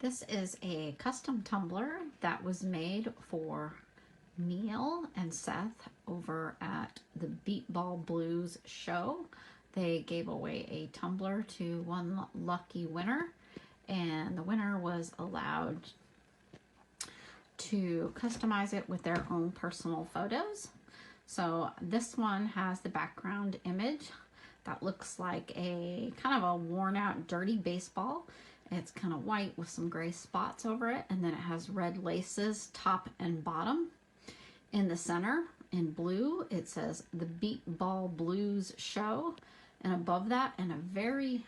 This is a custom tumbler that was made for Neil and Seth over at the Beat Ball Blues show. They gave away a tumbler to one lucky winner, and the winner was allowed to customize it with their own personal photos. So this one has the background image that looks like a kind of a worn out dirty baseball. It's kind of white with some gray spots over it, and then it has red laces top and bottom. In the center in blue it says the Beat Ball Blues show, and above that in a very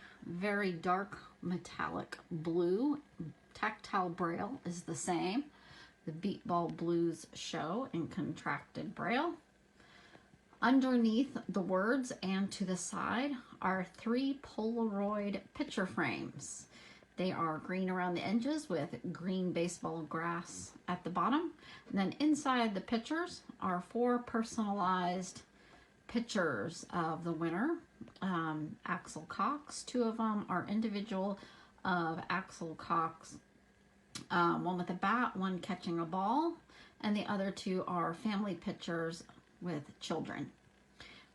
dark metallic blue, tactile braille is the same, the Beat Ball Blues show in contracted braille. Underneath the words and to the side are 3 Polaroid picture frames. They are green around the edges with green baseball grass at the bottom. And then inside the pictures are 4 personalized pictures of the winner. Axel Cox, 2 of them are individual of Axel Cox, one with a bat, one catching a ball, and the other 2 are family pictures with children.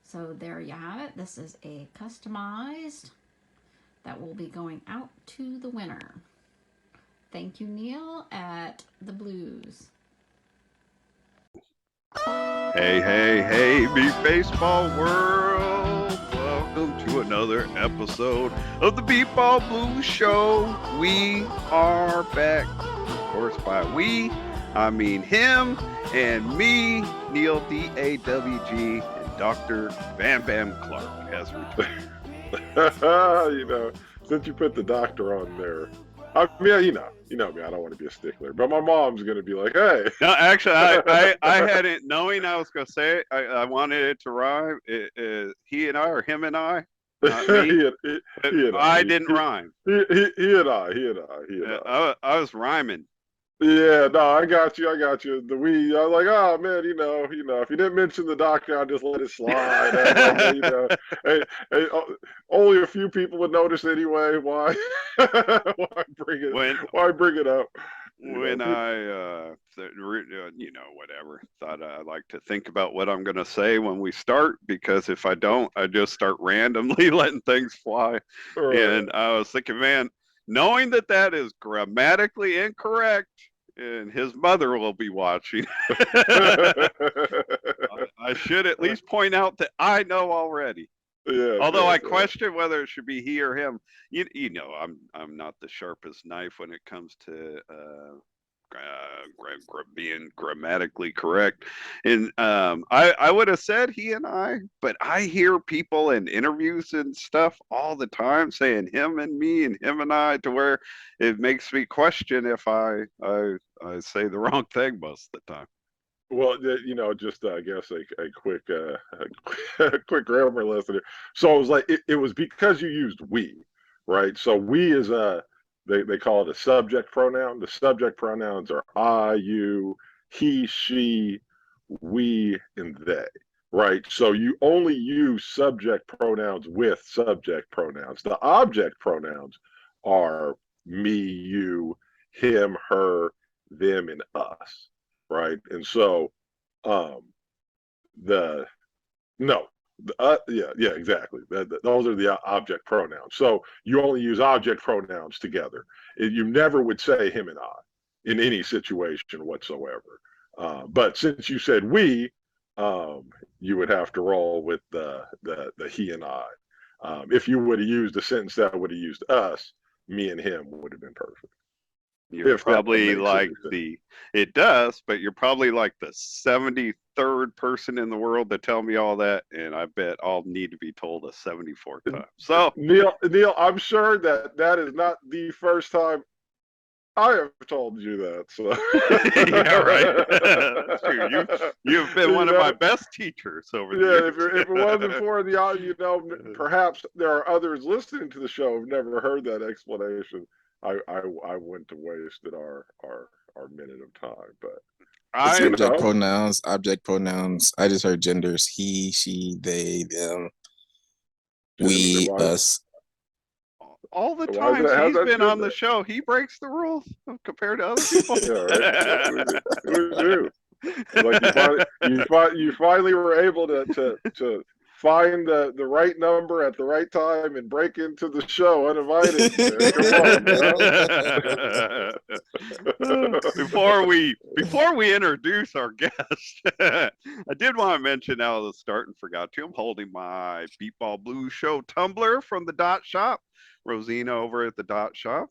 So there you have it. This is a customized that will be going out to the winner. Thank you, Neil at the Blues. Hey, me baseball world. Welcome to another episode of the Beat Ball Blues Show. We are back. Of course, by we, I mean him and me, Neil D-A-W-G, and Dr. Bam Bam Clark has returned. Since you put the doctor on there, I mean, you know me, I don't want to be a stickler, but my mom's gonna be like, "Hey." No, actually, I hadn't, knowing I was gonna say it. I wanted it to rhyme. He and I, or him and I, not me. I didn't rhyme. He and I. I was rhyming. Yeah, no, I got you. The we, I was like, oh man, if you didn't mention the doctor, I'll just let it slide. Hey, only a few people would notice anyway. Why? Why bring it up? When I, whatever, thought I like to think about what I'm going to say when we start, because if I don't, I just start randomly letting things fly. Right. And I was thinking, man, knowing that is grammatically incorrect, and his mother will be watching, I should at least point out that I know already. Yeah, although I question whether it should be he or him. I'm not the sharpest knife when it comes to being grammatically correct. And I would have said he and I, but I hear people in interviews and stuff all the time saying him and me and him and I, to where it makes me question if I say the wrong thing most of the time. Well, just I guess a quick quick grammar lesson here. So it was like it was because you used we, right? So we is they call it a subject pronoun. The subject pronouns are I, you, he, she, we, and they, right? So you only use subject pronouns with subject pronouns. The object pronouns are me, you, him, her, them, and us, right? And so exactly. Those are the object pronouns. So you only use object pronouns together. You never would say him and I in any situation whatsoever. But since you said we, you would have to roll with the he and I. If you would have used a sentence that would have used us, me and him would have been perfect. You're probably like it does, but you're probably like the 73rd person in the world to tell me all that, and I bet I'll need to be told a 74th time. So Neil, I'm sure that is not the first time I have told you that. So yeah, right. That's true. You've been one of my best teachers over the years. If it wasn't for the perhaps there are others listening to the show who've never heard that explanation. I wouldn't have wasted our minute of time, but subject pronouns, object pronouns. I just heard genders: he, she, they, them, we, us. all the Why is times how's he's that been good, on the man? show, he breaks the rules compared to other people. Yeah, right. We do. Like you finally were able to find the right number at the right time and break into the show uninvited, man. Come on, Before we introduce our guest, I did want to mention out of the start and forgot to. I'm holding my Beatball Blues Show tumbler from the DotShop. Rosina over at the DotShop.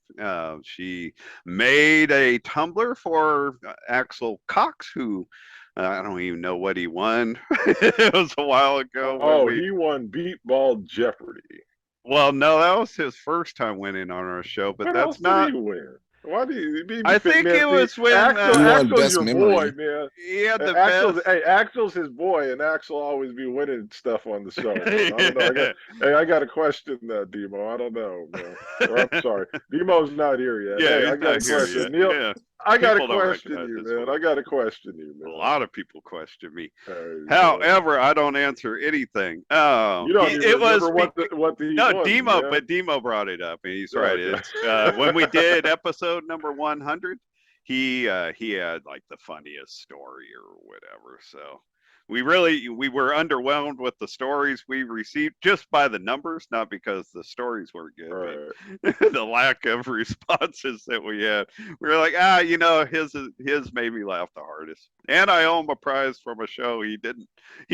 She made a tumbler for Axel Cox, who I don't even know what he won. It was a while ago. Oh, he won Beatball Jeopardy. Well, no, that was his first time winning on our show, but What that's else not. did he win? Why do you be I fit, think man? it was when He won Axel's best your memory. boy, man. he had the Axel's best. Axel's his boy, and Axel always be winning stuff on the show, man. I don't know. I got to question that, Demo. I don't know, man. Or I'm sorry, Demo's not here yet. Yeah, Hey, I he's got not a here question, yet. Neil. Yeah, I got to people don't question recognize you, his man. voice. I got to question you, A man. lot of people question me. Yeah. However, I don't answer anything. You don't even remember what he won. Demo, Man. but Demo brought it up, and he's Yeah, right. okay. It's when we did episode number 100. He had like the funniest story or whatever. So we were underwhelmed with the stories we received just by the numbers, not because the stories weren't good, Right. but the lack of responses that we had. We were like, his made me laugh the hardest. And I owe him a prize from a show he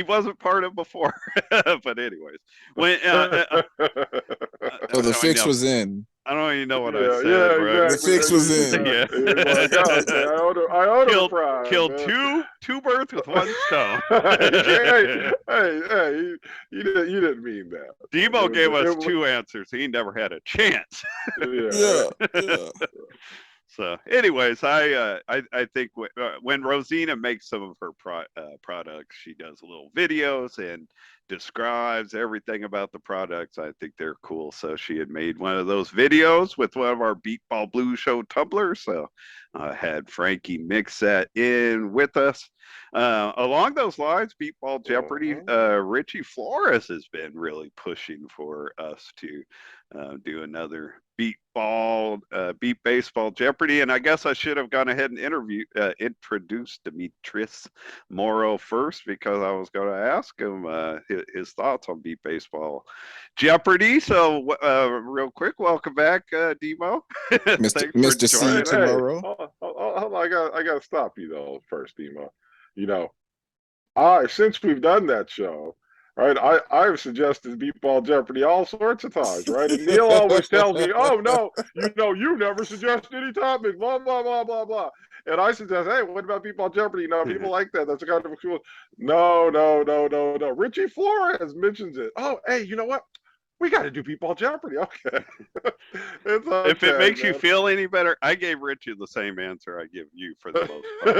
wasn't part of before. But anyways, when So the fix was in. I don't even know what I Yeah, said, yeah, bro. exactly. The fix was in. Yeah. It's like, oh, okay, I owed him a prize. Killed Man. two birds with one stone. hey, you didn't mean that. Demo gave us two answers. He never had a chance. Yeah. So, anyways, I think when Rosina makes some of her products, she does little videos and describes everything about the products. I think they're cool. So she had made one of those videos with one of our Beatball Blues Show tumblers. So I had Frankie mix that in with us. Along those lines, Beatball Jeopardy, Richie Flores has been really pushing for us to do another beat baseball Jeopardy. And I guess I should have gone ahead and introduced Demetrius Morrow first, because I was going to ask him his thoughts on beat baseball Jeopardy. So real quick, welcome back, Demo. Mr. C tomorrow. I got to stop you though first, Demo. You know, since we've done that show, right? I've suggested Beatball Jeopardy all sorts of times, right? And Neil always tells me, "Oh no, you never suggest any topic, blah blah blah blah blah." And I suggest, "Hey, what about Beatball Jeopardy? People like that. That's a kind of a cool." No. Richie Flores mentions it. Oh, hey, you know what? We got to do Beatball Jeopardy. Okay. It's okay. If it makes you feel any better, I gave Richie the same answer I give you for the most part.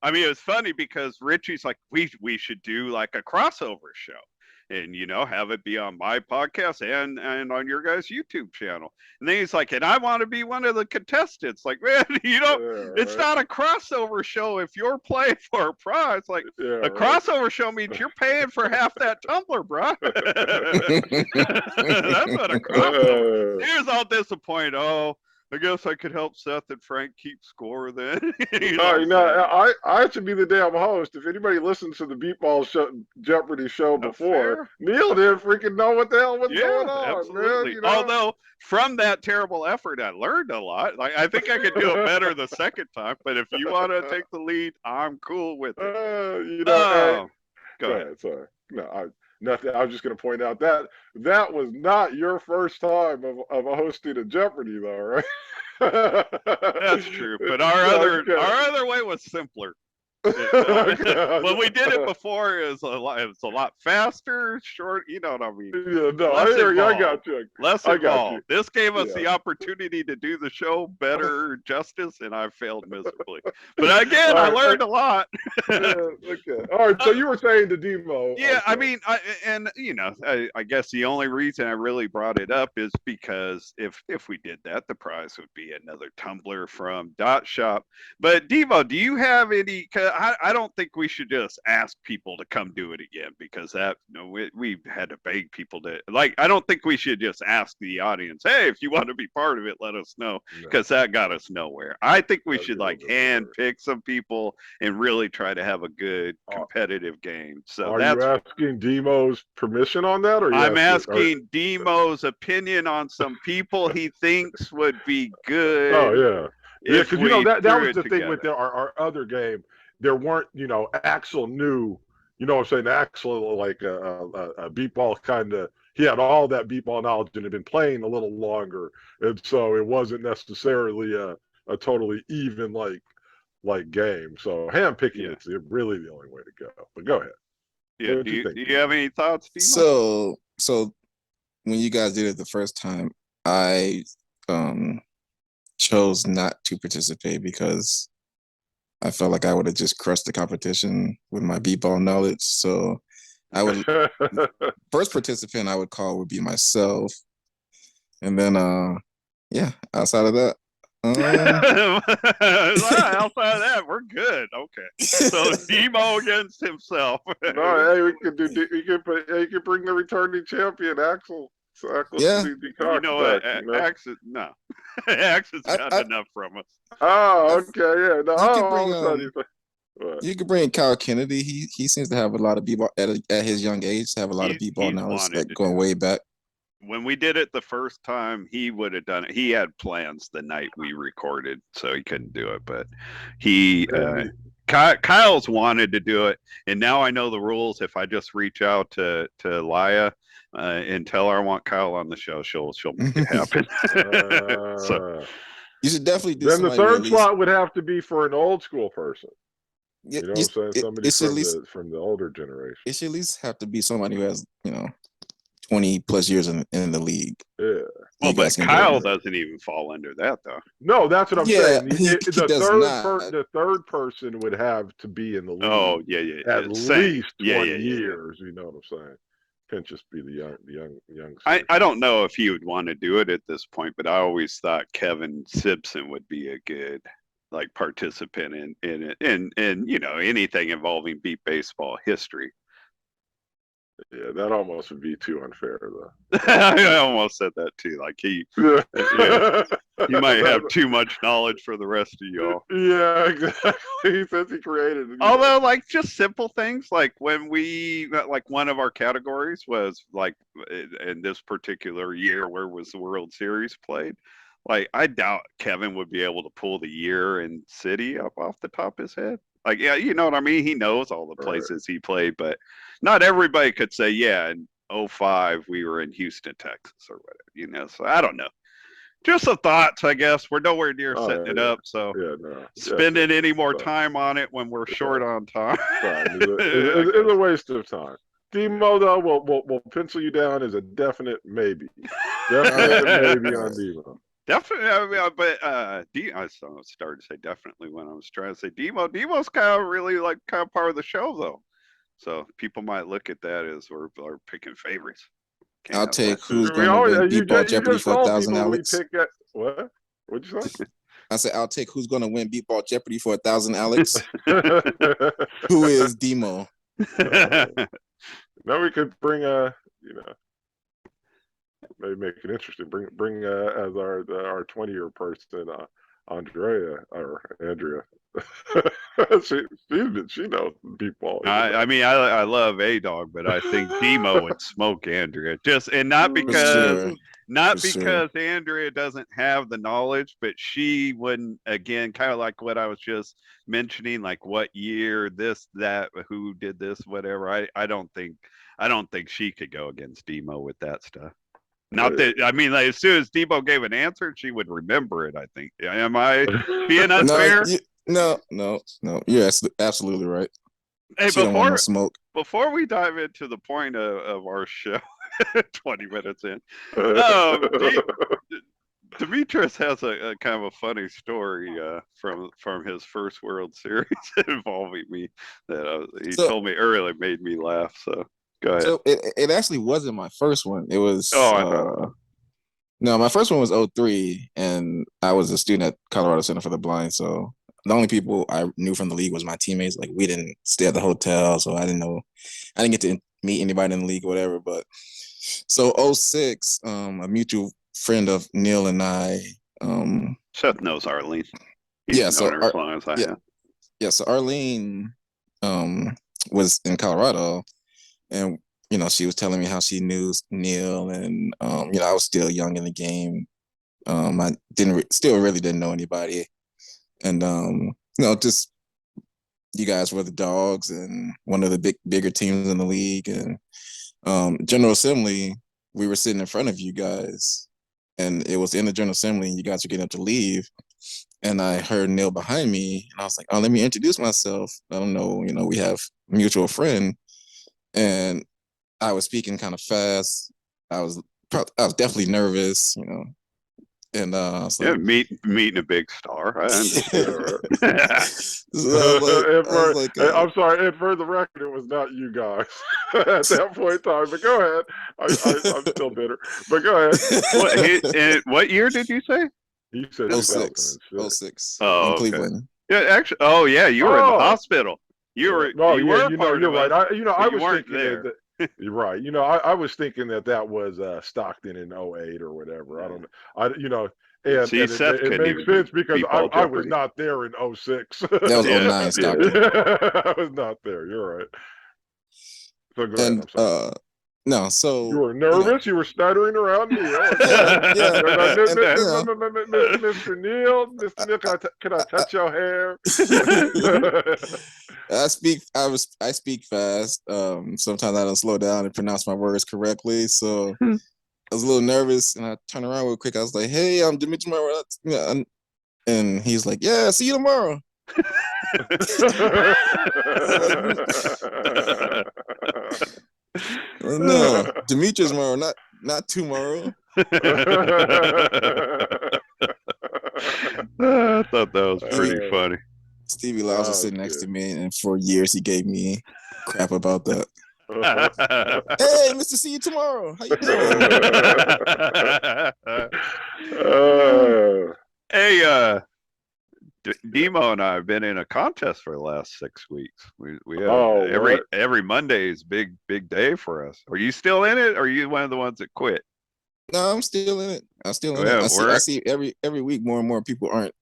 I mean, it was funny because Richie's like, we should do like a crossover show, and have it be on my podcast and on your guys' YouTube channel. And then he's like, and I want to be one of the contestants. Like, man, it's not a crossover show if you're playing for a prize. Like, a crossover show means you're paying for half that tumbler, bro. That's what a crossover. He was all disappointed. Oh, I guess I could help Seth and Frank keep score then. I should be the damn host. If anybody listens to the Beatball Jeopardy show before, Neil didn't freaking know what the hell was going on. Absolutely. Man, Although from that terrible effort, I learned a lot. Like, I think I could do it better the second time. But if you want to take the lead, I'm cool with it. Go ahead. Sorry. No, nothing. I was just going to point out that was not your first time of hosting a Jeopardy, though, right? That's true. But our other way was simpler. When we did it before, it was a lot faster, short. You know what I mean? Yeah, no, I hear you. I got you. Less involved. This gave us the opportunity to do the show better justice, and I failed miserably. But again, I learned a lot. Okay. All right. So you were saying to Demo. Yeah, I mean, I guess the only reason I really brought it up is because if we did that, the prize would be another tumbler from DotShop. But Devo, do you have any? I don't think we should just ask people to come do it again, because that, we had to beg people to, like, I don't think we should just ask the audience, hey, if you want to be part of it, let us know, because that got us nowhere. I think we should like hand pick some people and really try to have a good competitive game. So are you asking Demo's permission on that, or I'm asking Demo's opinion on some people he thinks would be good. Oh yeah. Yeah, because that was the thing with our other game. There weren't, Axel knew, what I'm saying. Axel, like a beat ball kind of, he had all that beat ball knowledge and had been playing a little longer, and so it wasn't necessarily a totally even like game. So hand picking is really the only way to go. But go ahead. Yeah. Do you have any thoughts, Demo? So when you guys did it the first time, I chose not to participate because I felt like I would have just crushed the competition with my beat ball knowledge. So I would first participant I would call would be myself, and then outside of that, outside of that, we're good. Okay, so Demo against himself. No, hey, we could do. You could bring the returning champion, Axel. Yeah, Axel, no. Axel's got enough from us. Oh, okay, yeah. You could bring Kyle Kennedy. He seems to have a lot of b-ball at his young age. To have a lot of b-ball knowledge, like going way back. When we did it the first time, he would have done it. He had plans the night we recorded, so he couldn't do it. But Kyle's wanted to do it, and now I know the rules. If I just reach out to Laya and tell her I want Kyle on the show, she'll make it happen. So you should definitely do. Then the third slot would have to be for an old school person. You know what I'm saying? Somebody from the older generation. It should at least have to be somebody who has 20 plus years in the league. Yeah. Well, but Kyle doesn't even fall under that, though. No, that's what I'm saying. The third person would have to be in the league. Oh, yeah. At least 20 years. You know what I'm saying? Can't just be the young. I don't know if he would want to do it at this point, but I always thought Kevin Simpson would be a good participant in it, and anything involving beat baseball history. Yeah, that almost would be too unfair, though. I almost said that too. Like he might have too much knowledge for the rest of y'all. Yeah, exactly. He says he created it. Although, just simple things, like when one of our categories was in this particular year, where was the World Series played? I doubt Kevin would be able to pull the year and city up off the top of his head. You know what I mean? He knows all the places he played, but not everybody could say, in 2005 we were in Houston, Texas, or whatever, so I don't know. Just some thoughts, I guess. We're nowhere near setting it up, so spending any more time on it when we're short on time. It's a waste of time. Demo, though, we'll pencil you down as a definite maybe. Definite maybe on Demo. Definitely, but I started to say definitely when I was trying to say Demo. Demo's kind of really kind of part of the show, though. So people might look at that as we're picking favorites. I'll take who's going to win Beat Ball Jeopardy for 1,000, Alex. What? What'd you say? I said I'll take who's going to win Beat Ball Jeopardy for 1,000, Alex. Who is Demo? Now we could bring maybe make it interesting. Bring as our 20-year person, Andrea. she knows beat ball. I love A-Dog, but I think Demo would smoke Andrea. Not because Andrea doesn't have the knowledge, but she wouldn't. Again, kind of like what I was just mentioning, like what year, this, that, who did this, whatever. I don't think she could go against Demo with that stuff. Not that as soon as Demo gave an answer, she would remember it. I think. Am I being unfair? No. You're absolutely right. Hey, before we dive into the point of our show, 20 minutes in, Demetrius has a kind of a funny story from his first World Series involving me that he told me earlier, made me laugh. So. Go ahead. So it actually wasn't my first one. It was no, my first one was 2003, and I was a student at Colorado Center for the Blind. So the only people I knew from the league was my teammates. Like we didn't stay at the hotel, so I didn't get to meet anybody in the league or whatever. But so '06, a mutual friend of Neil and I, Seth knows Arlene. He's yeah, known her as long as I have. Yeah, so Arlene was in Colorado, and she was telling me how she knew Neil, and I was still young in the game. I still really didn't know anybody, and just you guys were the dogs and one of the bigger teams in the league, and General Assembly, we were sitting in front of you guys, and it was in the General Assembly, and you guys were getting up to leave. And I heard Neil behind me, and I was like, "Oh, let me introduce myself. I don't know, we have a mutual friend." And I was speaking kind of fast. I was definitely nervous, And I was like, meeting a big star. I understand. I'm sorry. And for the record, it was not you guys at that point in time. But go ahead. I'm still bitter. But go ahead. What year did you say? He said 06. 2006. In Cleveland. Yeah, actually. Oh, yeah. You were in the hospital. You were. Oh, you yeah. were You're right. I was thinking there. You're right. I was thinking that was Stockton in 08 or whatever. I don't know. And it makes sense because I was not there in 06. That was 09 Stockton. I was not there. You're right. So go ahead. I'm sorry. No, so you were nervous. You were stuttering around Neil. Mr. Neil, can I touch your hair? I speak fast. Sometimes I don't slow down and pronounce my words correctly. So I was a little nervous, and I turned around real quick. I was like, "Hey, I'm Dimitri Morales," and he's like, "Yeah, see you tomorrow." No, Demetrius tomorrow, not tomorrow. I thought that was pretty funny. Stevie Lyles was sitting next to me, and for years he gave me crap about that. Hey, Mr. See you tomorrow. How you doing? Hey, Demo and I have been in a contest for the last 6 weeks. We have every Monday is big day for us. Are you still in it, or are you one of the ones that quit? No, I'm still in it. I see every week more and more people aren't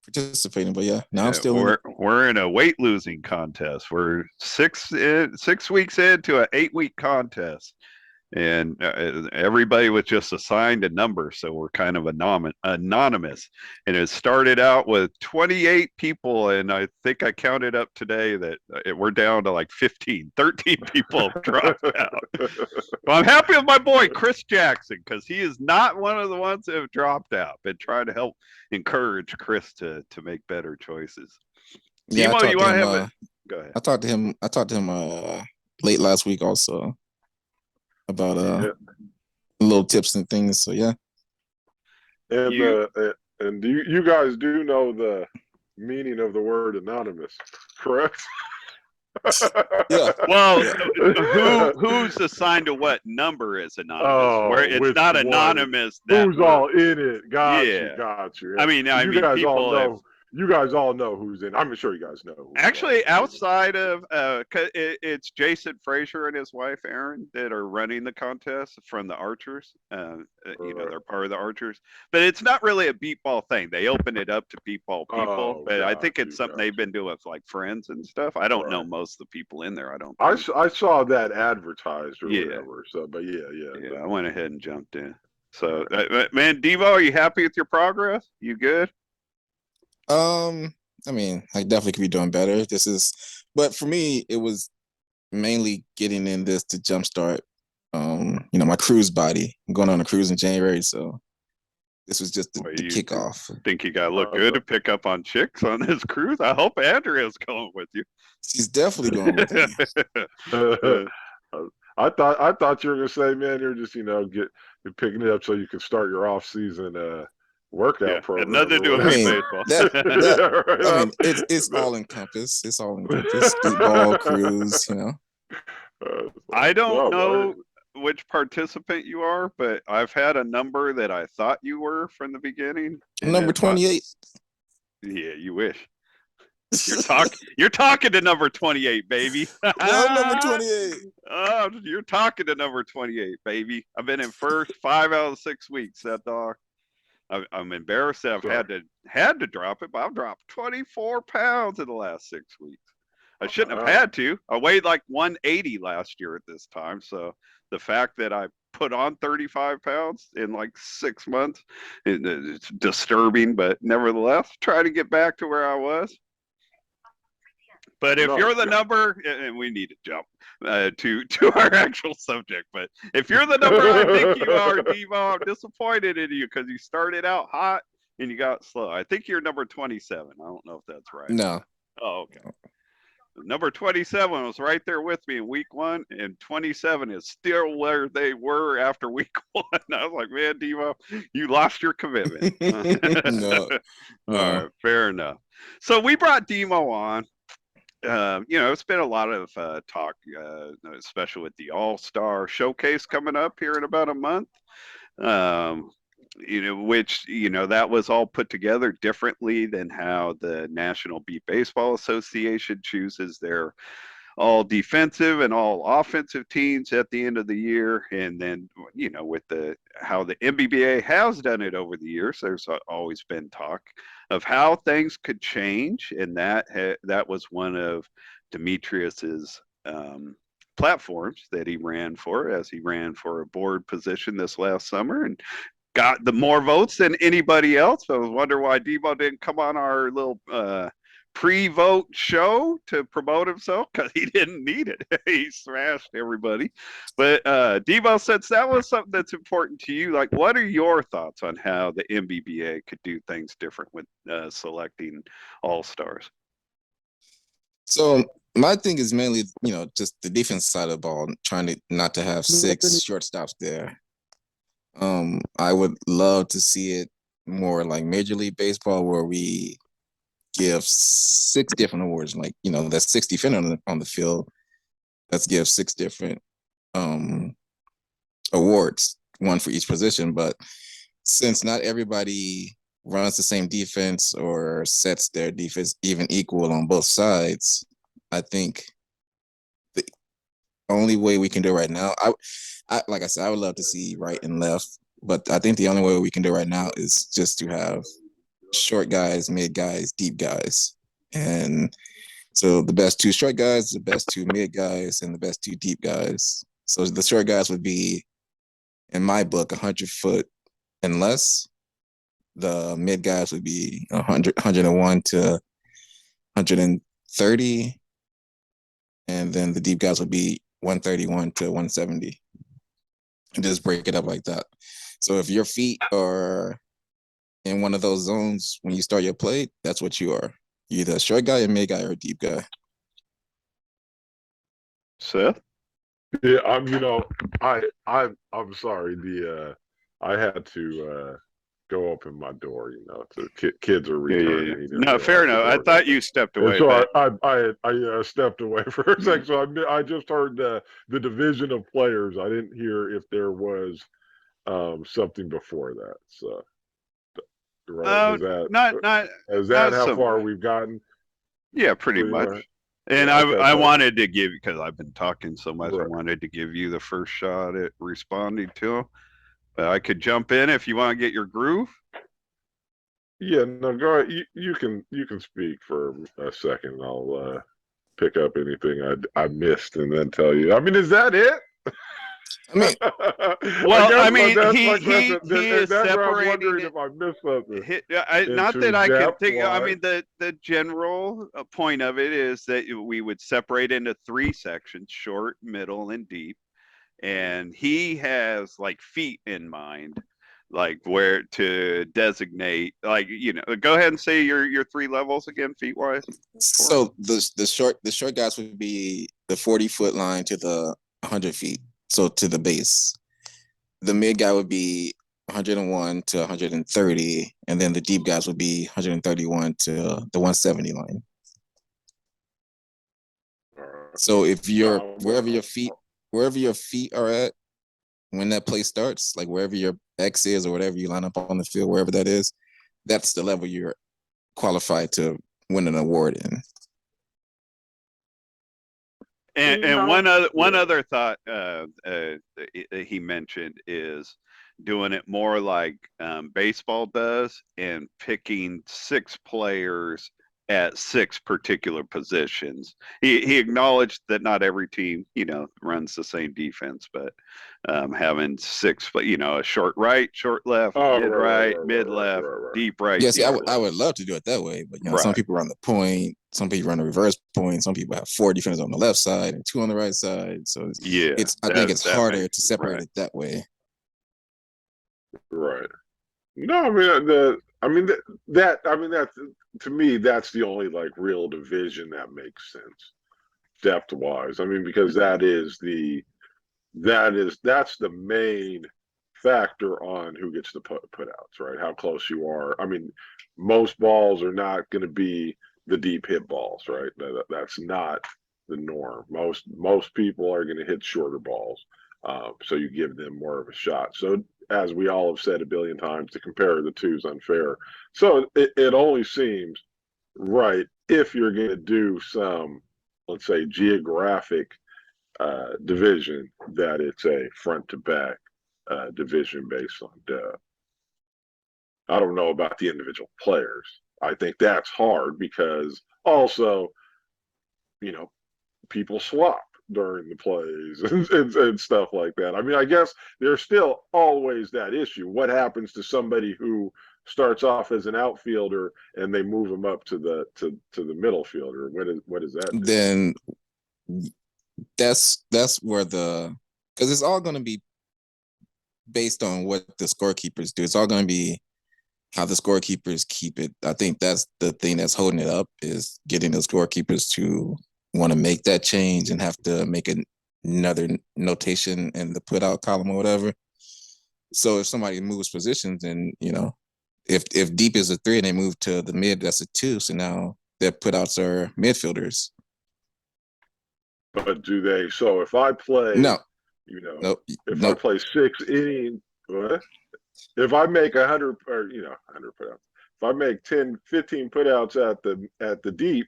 participating, but I'm still in it. We're in a weight losing contest. We're 6 weeks into an 8-week contest, and everybody was just assigned a number, so we're kind of anonymous. And it started out with 28 people, and I think I counted up today that we're down to like 13 people have dropped out. Well, I'm happy with my boy Chris Jackson, because he is not one of the ones that have dropped out. Been trying to help encourage Chris to make better choices. Yeah, Timo, you want to have go ahead. I talked to him late last week also about little tips and things. So yeah. And you guys do know the meaning of the word anonymous, correct? Yeah. Well, who's assigned to what number is anonymous? Where it's not anonymous. Who's all in it? Got you. I mean, you guys all know. You guys all know who's in. I'm sure you guys know. Actually, outside of it's Jason Frazier and his wife Erin that are running the contest from the Archers. They're part of the Archers, but it's not really a beat ball thing. They open it up to beat ball people, but I think it's something they've been doing with like friends and stuff. I don't know most of the people in there. I saw that advertised or whatever. So, but I went ahead and jumped in. So, man, Devo, are you happy with your progress? You good? I mean, I definitely could be doing better. But for me, it was mainly getting in this to jumpstart, my cruise body. I'm going on a cruise in January, so this was just the kickoff. Think you gotta look good to pick up on chicks on this cruise? I hope Andrea's going with you. She's definitely going with me. I thought you were gonna say, man, you're just you're picking it up so you can start your off season workout program. Nothing to do with baseball. It's all encompassed. It's all encompassed. Ball, cruise, I don't know which participant you are, but I've had a number that I thought you were from the beginning. Number 28. Yeah, you wish. You're talking to number 28, baby. Yeah, I'm number 28. Oh, you're talking to number 28, baby. I've been in first 5 out of 6 weeks. That dog. I'm embarrassed that I've had to drop it, but I've dropped 24 pounds in the last 6 weeks. I shouldn't have had to. I weighed like 180 last year at this time, so the fact that I put on 35 pounds in like 6 months, it's disturbing. But nevertheless, try to get back to where I was. But if you're the number, and we need to jump to our actual subject, but if you're the number I think you are, Devo, I'm disappointed in you because you started out hot and you got slow. I think you're number 27. I don't know if that's right. No. Oh, okay. Number 27 was right there with me in week 1, and 27 is still where they were after week 1. I was like, man, Devo, you lost your commitment. No. All right, fair enough. So we brought Demo on. It's been a lot of talk, especially with the All-Star Showcase coming up here in about a month. Which that was all put together differently than how the National Beat Baseball Association chooses their all defensive and all offensive teams at the end of the year. And then, with how the NBBA has done it over the years, there's always been talk of how things could change. And that was one of Demetrius's platforms that he ran for, as he ran for a board position this last summer and got the more votes than anybody else. I was wondering why Debo didn't come on our little pre-vote show to promote himself, because he didn't need it. He smashed everybody. But Debo, since that was something that's important to you, like, what are your thoughts on how the MBBA could do things different with selecting all-stars? So my thing is mainly, just the defense side of the ball, trying to not to have 6 shortstops there. I would love to see it more like Major League Baseball, where we give 6 different awards. Like, that's 6 defenders on the field. Let's give 6 different awards, one for each position. But since not everybody runs the same defense or sets their defense even equal on both sides, I think the only way we can do right now, I like I said, I would love to see right and left, but I think the only way we can do right now is just to have short guys, mid guys, deep guys. And so the best 2 short guys, the best 2 mid guys, and the best 2 deep guys. So the short guys would be, in my book, 100 foot and less. The mid guys would be 101 to 130. And then the deep guys would be 131 to 170. And just break it up like that. So if your feet are in one of those zones when you start your play, that's what you are. You're either a short guy, a mid guy, or a deep guy. Seth? Yeah, I'm sorry. I had to go open my door. So kids are returning. Yeah. No, fair enough. I thought you stepped away. So I stepped away for a second. So I just heard the division of players. I didn't hear if there was something before that. So, right? Is that how far we've gotten? Yeah, pretty much. Right. And I wanted to give, because I've been talking so much, right, I wanted to give you the first shot at responding to him. But I could jump in if you want to get your groove. Yeah, no, go ahead. You can speak for a second. I'll pick up anything I missed and then tell you. I mean, is that it? I mean, well, he is separating. I'm wondering if I missed something. Not that I can think. I mean, the general point of it is that we would separate into 3 sections: short, middle, and deep. And he has like feet in mind, like where to designate. Like, go ahead and say your 3 levels again, feet wise. So the short guys would be the 40-foot line to the 100 feet. So to the base. The mid guy would be 101 to 130, and then the deep guys would be 131 to the 170 line. So if you're wherever your feet are at when that play starts, like wherever your X is or whatever you line up on the field, wherever that is, that's the level you're qualified to win an award in. And one other thought he mentioned is doing it more like baseball does, and picking 6 players at 6 particular positions. He acknowledged that not every team, runs the same defense, but having 6, a short right, short left, mid right, mid left, deep right. Yes, yeah, I would love to do it that way, but some people run the point, some people run the reverse point, some people have 4 defenders on the left side and 2 on the right side. So I think it's harder to separate it that way. Right. No, that's to me, that's the only like real division that makes sense depth wise. Because that's the main factor on who gets the put outs, right? How close you are. Most balls are not going to be the deep hit balls, right? That's not the norm. Most people are going to hit shorter balls, so you give them more of a shot. So as we all have said a billion times, to compare the two is unfair. So it only seems right if you're going to do some, let's say, geographic division, that it's a front to back division based on depth. I don't know about the individual players. I think that's hard because also, people swap during the plays and stuff like that. I guess there's still always that issue. What happens to somebody who starts off as an outfielder and they move him up to the middle fielder? What does that do? Then that's where because it's all going to be based on what the scorekeepers do. It's all going to be how the scorekeepers keep it. I think that's the thing that's holding it up, is getting the scorekeepers to want to make that change and have to make another notation in the put out column or whatever. So if somebody moves positions, and if deep is a 3 and they move to the mid, that's a 2. So now their put outs are midfielders. But do they? So if I play, no, I play 6 innings, what? If I make 100 100 putouts, if I make 10, 15 putouts at the deep,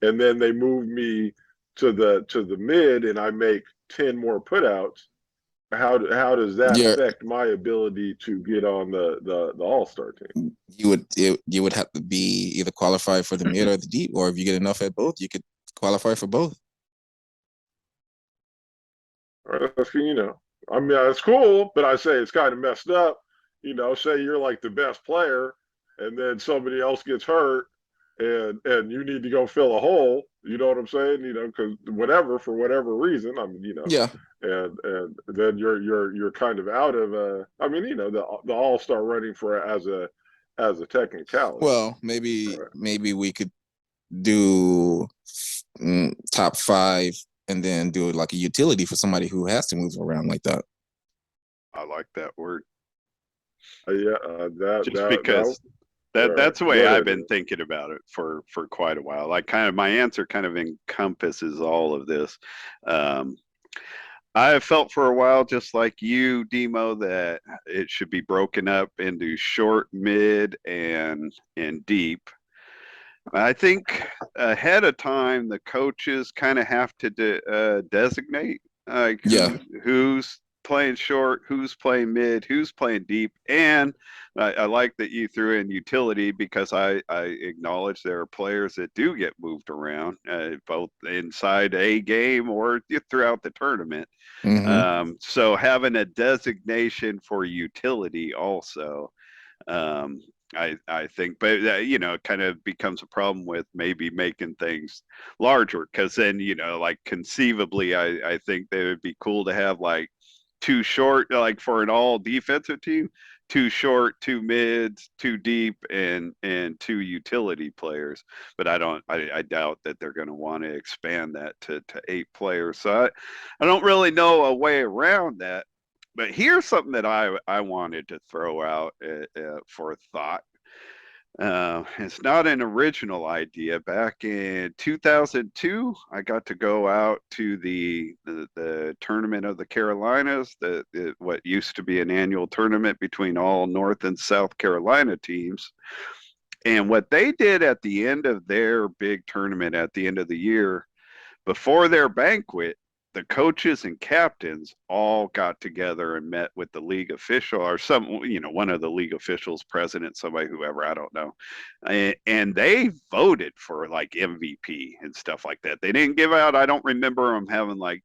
and then they move me to the mid, and I make 10 more putouts, how does that affect my ability to get on the All-Star team? You would have to be either qualified for the mid or the deep, or if you get enough at both, you could qualify for both. It's cool, but I say it's kind of messed up. Say you're like the best player, and then somebody else gets hurt, and you need to go fill a hole. You know what I'm saying? Because for whatever reason, Yeah. And then you're kind of out of the All-Star running for as a technicality. Well, maybe we could do top 5 and then do like a utility for somebody who has to move around like that. I like that word. That's the way I've been thinking about it for quite a while. Like, my answer kind of encompasses all of this. I have felt for a while, just like you, Demo, that it should be broken up into short, mid, and deep. I think ahead of time, the coaches kind of have to designate who's playing short, who's playing mid, who's playing deep. And I like that you threw in utility, because I acknowledge there are players that do get moved around, both inside a game or throughout the tournament. Mm-hmm. So having a designation for utility also, I think, but it kind of becomes a problem with maybe making things larger, because then, like, conceivably, I think that it would be cool to have like 2 short, like for an all defensive team, 2 short, 2 mids, 2 deep, and 2 utility players. But I doubt that they're going to want to expand that to 8 players. So I don't really know a way around that. But here's something that I wanted to throw out for thought. It's not an original idea. Back in 2002, I got to go out to the tournament of the Carolinas, what used to be an annual tournament between all North and South Carolina teams. And what they did at the end of their big tournament at the end of the year, before their banquet, the coaches and captains all got together and met with the league official or some, one of the league officials, president, somebody, whoever, I don't know. And they voted for like MVP and stuff like that. They didn't give out, I don't remember them having like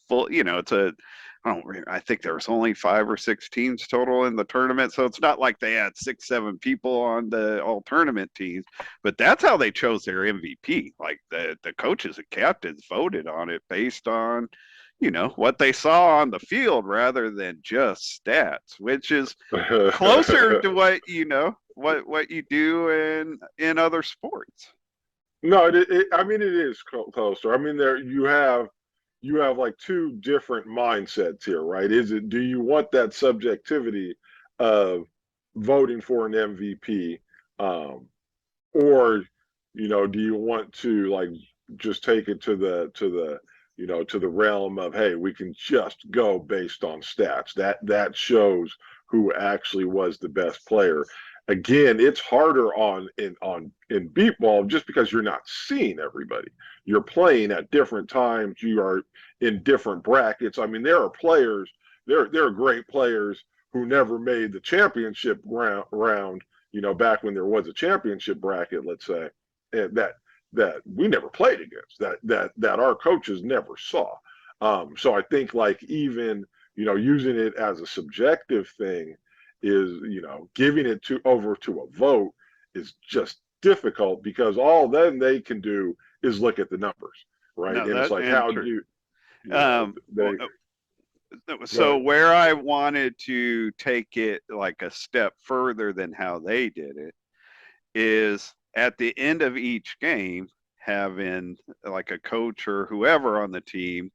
full, it's a, I think there was only 5 or 6 teams total in the tournament. So it's not like they had 6, 7 people on the all tournament teams, but that's how they chose their MVP. Like the coaches and captains voted on it based on, what they saw on the field rather than just stats, which is closer to what, what you do in other sports. No, I mean, it is closer. I mean, you have like two different mindsets here, right? Do you want that subjectivity of voting for an MVP, or do you want to like just take it to the realm of, hey, we can just go based on stats. That shows who actually was the best player. Again, it's harder in beat ball just because you're not seeing everybody. You're playing at different times. You are in different brackets. I mean, there are players, there are great players who never made the championship round, back when there was a championship bracket, let's say, and that we never played against, that our coaches never saw. So I think like even using it as a subjective thing is giving it over to a vote is just difficult because all then they can do is look at the numbers, right? No, And it's like how true. do they, so where I wanted to take it like a step further than how they did it is at the end of each game, having like a coach or whoever on the team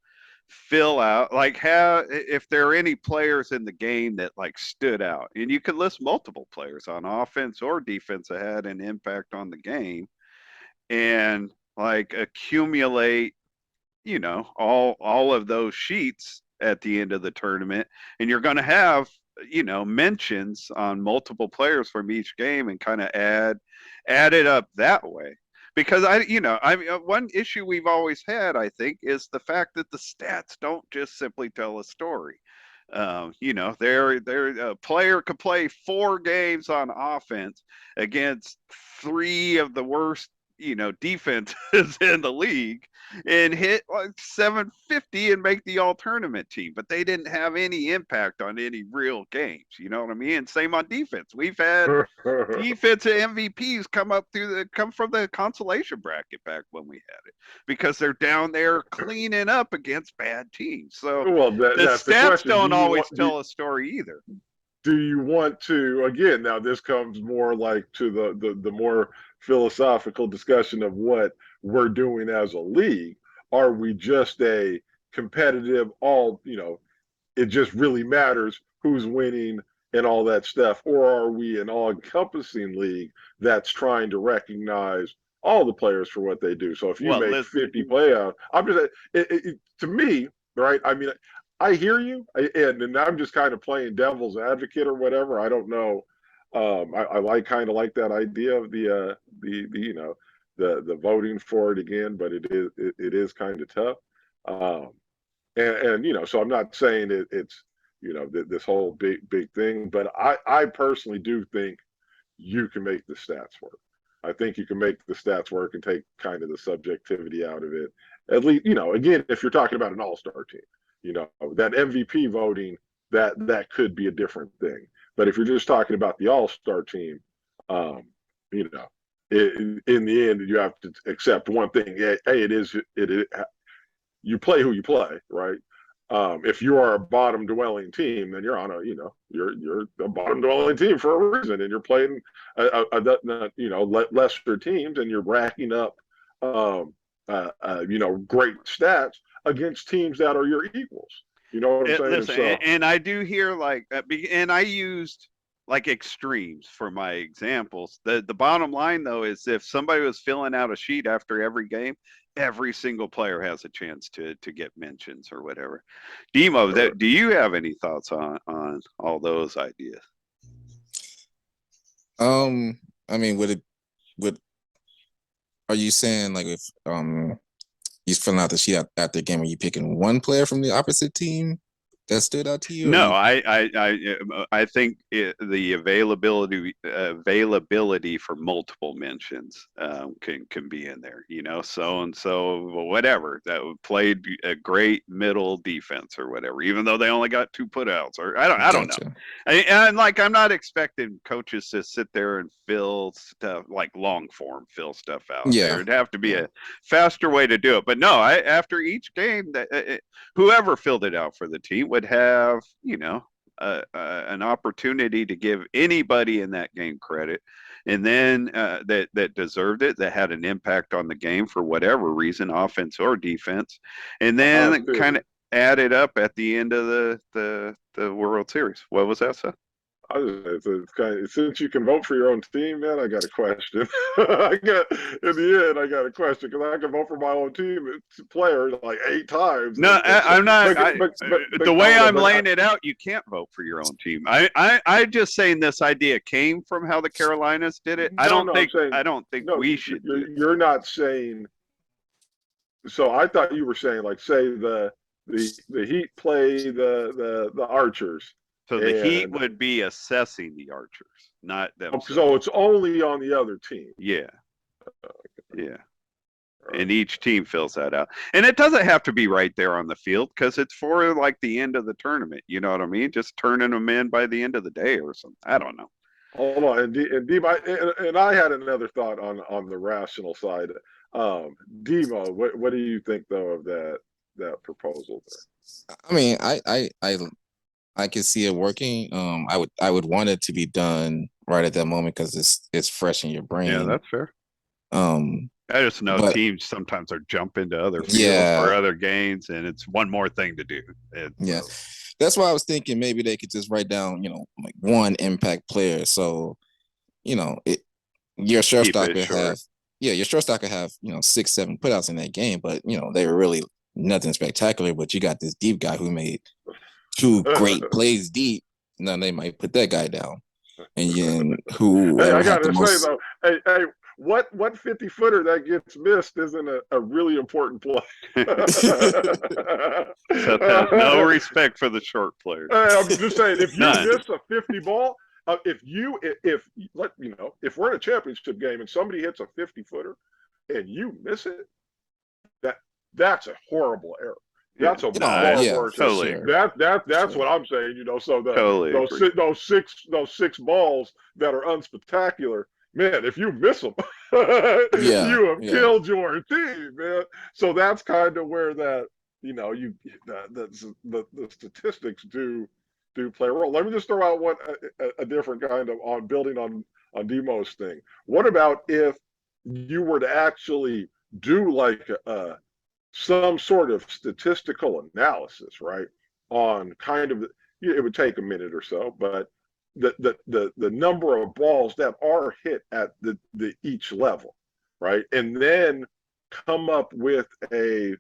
fill out like if there are any players in the game that like stood out, and you could list multiple players on offense or defense that had an impact on the game, and like accumulate all of those sheets at the end of the tournament, and you're going to have mentions on multiple players from each game and kind of add it up that way. Because one issue we've always had, I think, is the fact that the stats don't just simply tell a story. A player could play 4 games on offense against 3 of the worst defenses in the league and hit like 750 and make the all tournament team, but they didn't have any impact on any real games. You know what I mean? And same on defense. We've had defensive MVPs come from the consolation bracket back when we had it because they're down there cleaning up against bad teams. So well, the that's the stats question. don't always tell a story either. Do you want to, again, now this comes more like to the more philosophical discussion of what we're doing as a league. Are we just a competitive it just really matters who's winning and all that stuff, or are we an all-encompassing league that's trying to recognize all the players for what they do? So if you make 50 playouts, I'm just to me, right? I mean, I hear you, and I'm just kind of playing devil's advocate or whatever. I don't know. I kind of like that idea of the the voting for it again, but it is kind of tough. And so I'm not saying it's this whole big thing, but I personally do think you can make the stats work. I think you can make the stats work and take kind of the subjectivity out of it. At least, again, if you're talking about an all-star team. That MVP voting, that could be a different thing. But if you're just talking about the all-star team, in the end, you have to accept one thing. Hey, it is you play who you play, right? If you are a bottom dwelling team, then you're on you're a bottom dwelling team for a reason, and you're playing lesser teams, and you're racking up great stats against teams that are your equals. You know what I'm saying? Listen, and I do hear and I used like extremes for my examples. The bottom line though is if somebody was filling out a sheet after every game, every single player has a chance to get mentions or whatever. Demo, sure. Do you have any thoughts on all those ideas? I mean, would it would are you saying like if you filling out the sheet after the game, are you picking one player from the opposite team that stood out to you, or No, you? I think the availability for multiple mentions can be in there. So and so, whatever that played a great middle defense or whatever, even though they only got 2 putouts, or I don't know. Gotcha. And like I'm not expecting coaches to sit there and fill stuff like long form, fill stuff out. Yeah. There'd have to be Yeah. a faster way to do it. But no, after each game, that whoever filled it out for the team would have, an opportunity to give anybody in that game credit, and then that deserved it, that had an impact on the game for whatever reason, offense or defense, and then kind of add it up at the end of the World Series. What was that, Seth? It's kind of, since you can vote for your own team, man, I got a question. In the end, I got a question because I can vote for my own team player like 8 times. No, I'm not. The way I'm laying it out, you can't vote for your own team. I just saying this idea came from how the Carolinas did it. I don't think we should. You're not saying. So I thought you were saying like, say the Heat play the Archers. So the Heat would be assessing the Archers, not themselves. So it's only on the other team. Yeah. Yeah. And each team fills that out. And it doesn't have to be right there on the field because it's for like the end of the tournament. You know what I mean? Just turning them in by the end of the day or something. I don't know. Hold on. And I had another thought on the rational side. Demo, what do you think though of that proposal there? I mean, I can see it working. I would want it to be done right at that moment because it's fresh in your brain. Yeah, that's fair. I just know teams sometimes are jumping to other fields for other games, and it's one more thing to do. That's why I was thinking maybe they could just write down, like one impact player. So, your shortstop could have, your shortstop could have, 6, 7 putouts in that game, but they were really nothing spectacular. But you got this deep guy who made 2 great plays deep. Now they might put that guy down, and then who? Hey, I gotta say though, hey, what 50-footer that gets missed isn't a really important play. Seth has no respect for the short players. I'm just saying, if you miss a 50 ball, if we're in a championship game and somebody hits a 50-footer and you miss it, that's a horrible error. That's a totally. That's what I'm saying. So those six balls that are unspectacular, man. If you miss them, you have killed your team, man. So that's kind of where that the statistics do play a role. Let me just throw out a different kind of on building on Demo's thing. What about if you were to actually do like some sort of statistical analysis, right? On kind of, it would take a minute or so, but the number of balls that are hit at the each level, right? And then come up with a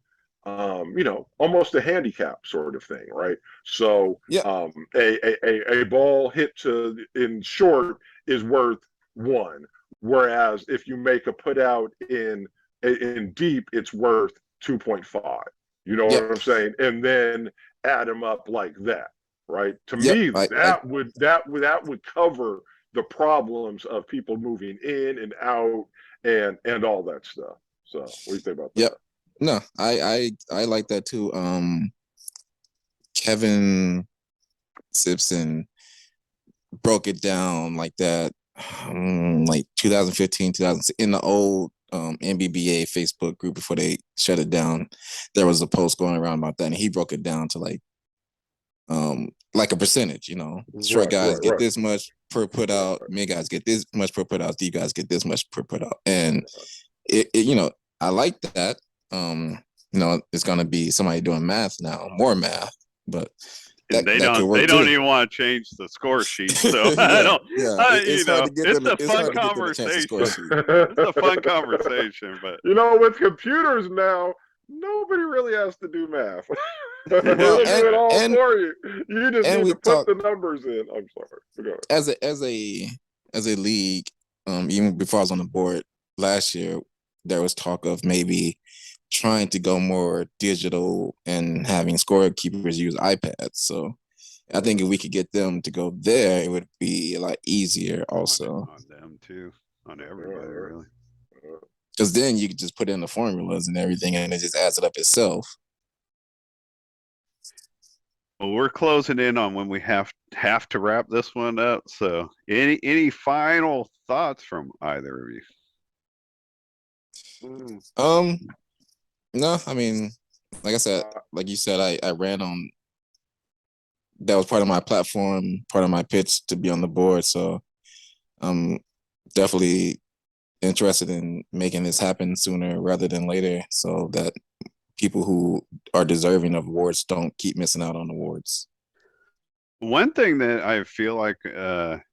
almost a handicap sort of thing, right? So a ball hit in short is worth 1, whereas if you make a put out in deep, it's worth 2.5. You know what I'm saying? And then add them up like that, right? To me, that would cover the problems of people moving in and out and all that stuff. So what do you think about that? Yep. No, I like that too. Kevin Simpson broke it down like that, like 2015, 2000 in the old NBBA Facebook group before they shut it down. There was a post going around about that, and he broke it down to like a percentage. Short guys get this much per put out, mid guys get this much per put out, deep guys get this much per put out, and it I like that. It's going to be somebody doing math now, more math, but they don't even want to change the score sheet. So I don't. It's a fun conversation. It's a fun conversation, but with computers now, nobody really has to do math. They'll do it all for you. You just need to put the numbers in. I'm sorry. As a league, even before I was on the board last year, there was talk of maybe trying to go more digital and having scorekeepers use iPads. So I think if we could get them to go there, it would be a lot easier also. On them too, on everybody really. Because then you could just put in the formulas and everything, and it just adds it up itself. Well, we're closing in on when we have to wrap this one up. So, any final thoughts from either of you? No, I mean, like I said, like you said, I ran on. That was part of my platform, part of my pitch to be on the board. So I'm definitely interested in making this happen sooner rather than later, so that people who are deserving of awards don't keep missing out on awards. One thing that I feel like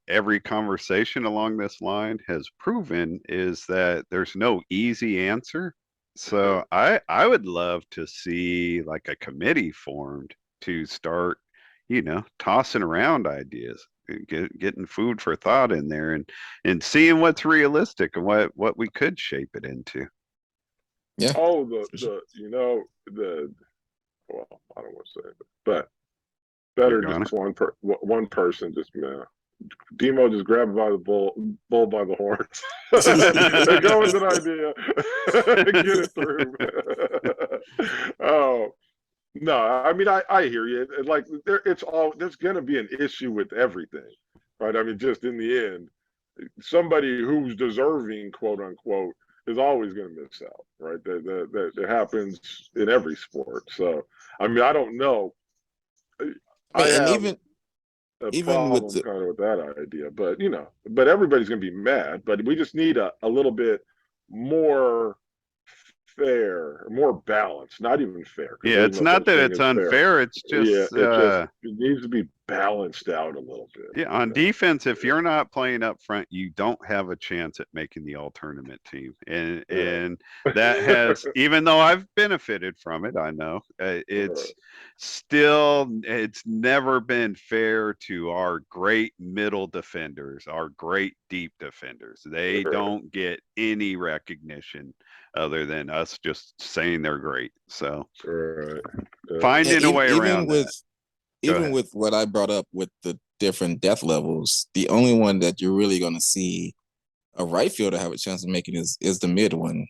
every conversation along this line has proven is that there's no easy answer. So I would love to see like a committee formed to start, tossing around ideas, getting food for thought in there, and seeing what's realistic and what we could shape it into. Yeah. Oh, well, I don't want to say it, but better just one person just Demo just grab it by the bull by the horns. Go with an idea. Get it through. Oh no, I mean I hear you. Like there's gonna be an issue with everything, right? I mean, just in the end, somebody who's deserving, quote unquote, is always gonna miss out, right? That happens in every sport. So I mean, I don't know. I have a problem with kind of with that idea, but everybody's going to be mad. But we just need a little bit more fair, more balanced. Not even fair. Yeah, it's not that it's unfair. It's just it needs to be balanced out a little bit. Yeah, on defense, if you're not playing up front, you don't have a chance at making the all tournament team. And that has, even though I've benefited from it, I know it's never been fair to our great middle defenders, our great deep defenders. They don't get any recognition other than us just saying they're great. So finding a way around that. Even with what I brought up with the different depth levels, the only one that you're really going to see a right fielder have a chance of making is the mid one.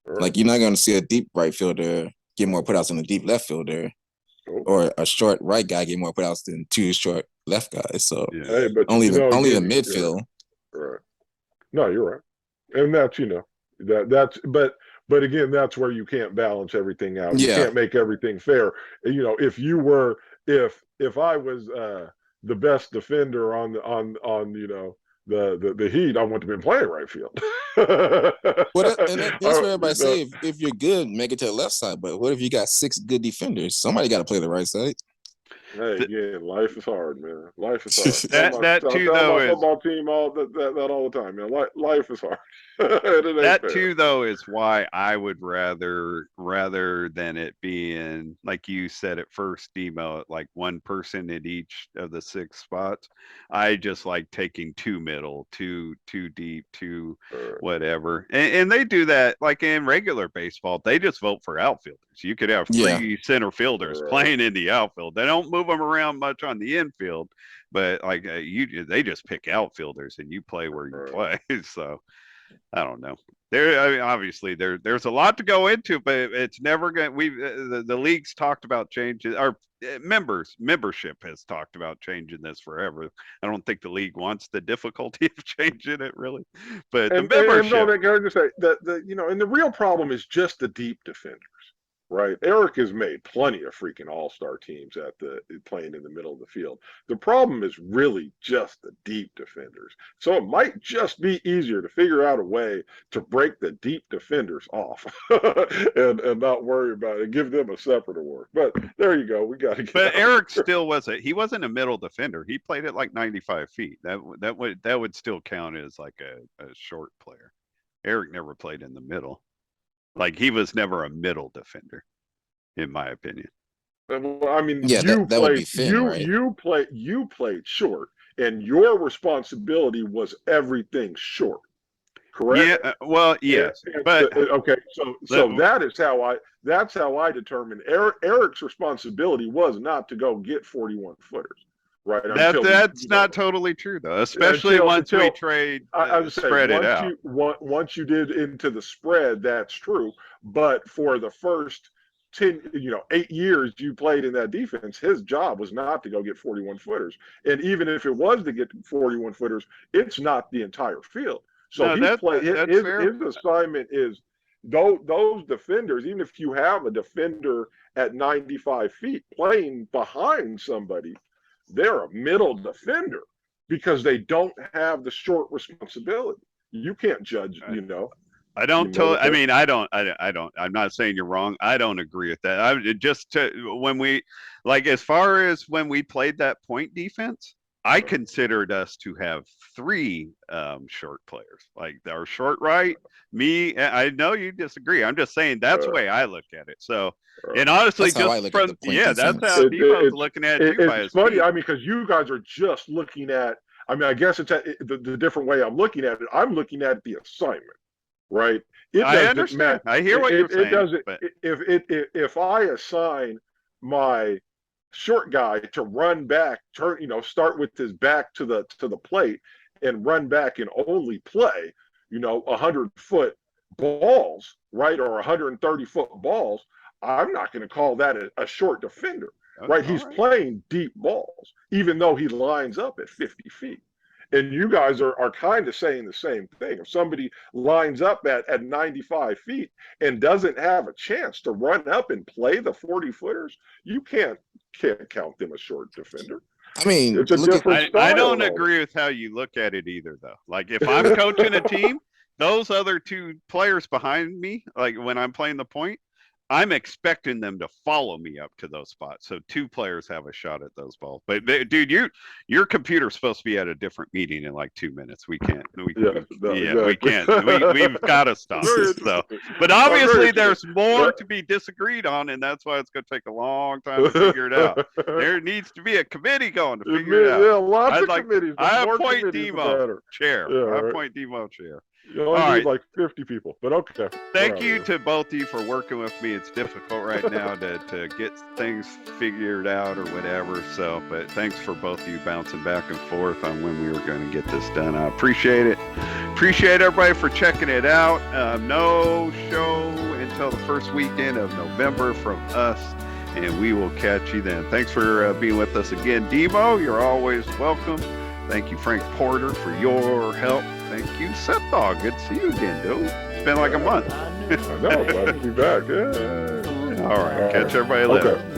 Like, you're not going to see a deep right fielder get more putouts than a deep left fielder, or a short right guy get more putouts than two short left guys. So only the midfield. Right. No, you're right, and that's but again, that's where you can't balance everything out. You can't make everything fair. If you were if I was the best defender on the Heat, I wouldn't have been playing right field. And that's what everybody say. If you're good, make it to the left side. But what if you got 6 good defenders? Somebody got to play the right side. Hey, again, life is hard, man. Life is hard. that too, though, is football team all the time, man. Life is hard. That too, though, is why I would rather than it being like you said at first, Demo, like one person in each of the 6 spots. I just like taking 2 middle, 2 deep, 2 whatever, and they do that like in regular baseball. They just vote for outfielders. You could have 3 center fielders playing in the outfield. They don't move them around much on the infield, but like they just pick outfielders and you play where you play. So I don't know. Obviously there's a lot to go into, but it's never going. The league's talked about changes. Our membership has talked about changing this forever. I don't think the league wants the difficulty of changing it really, but the membership. And can I just say that and the real problem is just the deep defenders. Right, Eric has made plenty of freaking all-star teams playing in the middle of the field. The problem is really just the deep defenders. So it might just be easier to figure out a way to break the deep defenders off and not worry about it. Give them a separate award. But there you go. We got to get. But Eric still he wasn't a middle defender. He played at like 95 feet. That would still count as like a short player. Eric never played in the middle. Like, he was never a middle defender, in my opinion. Well, I mean, you played short, and your responsibility was everything short. correct? Yeah, well, yes, but okay, so that's how I determined Eric's responsibility was not to go get 41 footers, right? that's not totally true though, especially once we trade I would say spread it out. Once you did into the spread, that's true. But for the first 8 years you played in that defense, his job was not to go get 41 footers. And even if it was to get 41 footers, it's not the entire field. So his assignment is those defenders, even if you have a defender at 95 feet playing behind somebody, they're a middle defender because they don't have the short responsibility. You can't judge, I don't. I'm not saying you're wrong. I don't agree with that. As far as when we played that point defense, I considered us to have 3 short players, like our short right, me. I know you disagree. I'm just saying that's the way I look at it. So, and honestly, that's how I look at the point defense. That's how Devo's looking at it too. It's funny. I mean, because you guys are just looking at. I mean, I guess it's the different way I'm looking at it. I'm looking at the assignment, right? I understand. I hear what you're saying. It doesn't. If I assign my short guy to run back, start with his back to the plate and run back and only play, 100-foot balls, right, or 130-foot balls, I'm not going to call that a short defender, right? He's playing deep balls, even though he lines up at 50 feet. And you guys are kind of saying the same thing. If somebody lines up at 95 feet and doesn't have a chance to run up and play the 40-footers, you can't count them a short defender. I mean, it's a different style. I don't agree with how you look at it either, though. Like, if I'm coaching a team, those other 2 players behind me, like when I'm playing the point, I'm expecting them to follow me up to those spots. So 2 players have a shot at those balls. But dude, your computer's supposed to be at a different meeting in like 2 minutes. We can't. We can't. We've got to stop this. So, but obviously there's more to be disagreed on, and that's why it's going to take a long time to figure it out. There needs to be a committee going to figure it out. Yeah, lots of committees. I appoint Demo chair. I appoint Demo chair. You only need like 50 people, but okay. Thank you to both of you for working with me. It's difficult right now to get things figured out or whatever. So, but thanks for both of you bouncing back and forth on when we were going to get this done. I appreciate it. Appreciate everybody for checking it out. No show until the first weekend of November from us, and we will catch you then. Thanks for being with us again. Demo, you're always welcome. Thank you, Frank Porter, for your help. Thank you, Seth Dog. Good to see you again, dude. It's been like a month. I know, glad to be back. Yeah. All right. Catch everybody later. Okay.